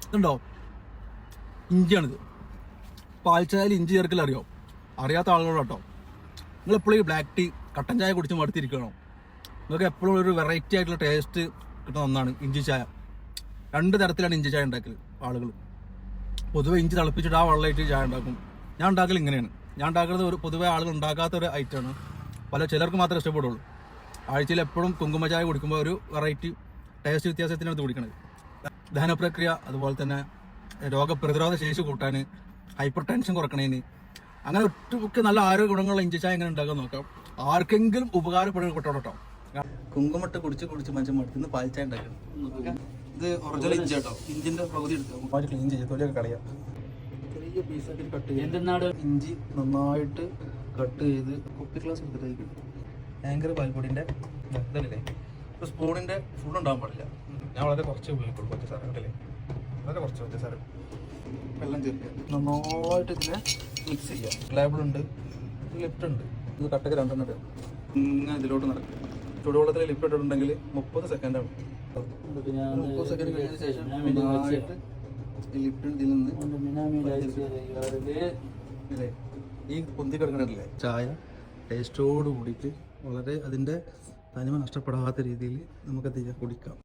ഇതുണ്ടോ, ഇഞ്ചിയാണിത്. പാൽ ചായയിൽ ഇഞ്ചി ചേർക്കൽ അറിയാത്ത ആളുകളോ കേട്ടോ. നിങ്ങൾ എപ്പോഴും ഈ ബ്ലാക്ക് ടീ കട്ടൻ ചായ കുടിച്ച് മടുത്തിരിക്കണോ? നിങ്ങൾക്ക് എപ്പോഴും ഒരു വെറൈറ്റി ആയിട്ടുള്ള ടേസ്റ്റ് കിട്ടുന്ന ഒന്നാണ് ഇഞ്ചി ചായ. 2 തരത്തിലാണ് ഇഞ്ചി ചായ ഉണ്ടാക്കൽ ആളുകൾ. പൊതുവെ ഇഞ്ചി തിളപ്പിച്ചിട്ട് ആ വെള്ളമായിട്ട് ചായ ഉണ്ടാക്കും. ഞാൻ ഉണ്ടാക്കൽ ഇങ്ങനെയാണ്. ഞാൻ ഉണ്ടാക്കുന്നത് ഒരു പൊതുവെ ആളുകൾ ഉണ്ടാക്കാത്ത ഒരു ഐറ്റമാണ്. ചിലർക്ക് മാത്രമേ ഇഷ്ടപ്പെടുള്ളൂ. ആഴ്ചയിൽ എപ്പോഴും കുങ്കുമ ചായ കുടിക്കുമ്പോൾ ഒരു വെറൈറ്റി ടേസ്റ്റ് വ്യത്യാസത്തിനടുത്ത് കുടിക്കണത്. ദഹന പ്രക്രിയ, അതുപോലെ തന്നെ രോഗപ്രതിരോധ ശേഷി കൂട്ടാൻ, ഹൈപ്പർ ടെൻഷൻ കുറക്കണേന്, അങ്ങനെ ഒട്ടുമൊക്കെ നല്ല ആരോഗ്യ ഗുണങ്ങളുള്ള ഇഞ്ചി ചായ എങ്ങനെ ഉണ്ടാക്കാൻ നോക്കാം. ആർക്കെങ്കിലും ഉപകാരപ്പെടുന്ന കേട്ടോ. കുങ്കുമട്ട് കുടിച്ച് മനുഷ്യൻ മടുത്തുനിന്ന് പാൽ ചായ ഉണ്ടാക്കണം. ഇത് ഒറിജിനൽ ഇഞ്ചി കേട്ടോ. ഇഞ്ചിന്റെ പകുതി എടുക്കാം, ക്ലീൻ ചെയ്ത് തൊലിയൊക്കെ കളയാം. ചെറിയ പീസാക്കി കട്ട് ചെയ്ത് ഇഞ്ചി നന്നായിട്ട് കട്ട് ചെയ്ത് കുപ്പി ഗ്ലാസ് എടുത്തിട്ട് ആങ്കർ പാൽപ്പൊടിൻ്റെ ഇതല്ലേ, ഒരു സ്പൂണിൻ്റെ ഫുൾ ഉണ്ടാകാൻ പാടില്ല. ഞാൻ വളരെ കുറച്ച് ഉപയോഗിക്കുള്ളൂ. പഞ്ചസാര കണ്ടില്ലേ, വളരെ കുറച്ച് പഞ്ചസാര, വെള്ളം ചേർക്കുക. നന്നായിട്ട് ഇതിനെ മിക്സ് ചെയ്യുക. ലേബിൾ ഉണ്ട്, ലിഫ്റ്റ് ഉണ്ട്. ഇത് കട്ടക്ക് 2 ഇടുക. ഇങ്ങനെ ഇതിലോട്ട് നടക്കുക. ചൂടുവെള്ളത്തിൽ ലിഫ്റ്റ് ഇട്ടിട്ടുണ്ടെങ്കിൽ 30 സെക്കൻഡാണ്. 30 സെക്കൻഡ് കഴിഞ്ഞതിന് ശേഷം നന്നായിട്ട് ഈ ലിഫ്റ്റ് ഇതിൽ നിന്ന് ഈ പൊന്തി കിടക്കണില്ലേ ചായ ടേസ്റ്റോട് കൂടിയിട്ട് വളരെ അതിൻ്റെ തനിമ നഷ്ടപ്പെടാത്ത രീതിയിൽ നമുക്കത് കുടിക്കാം.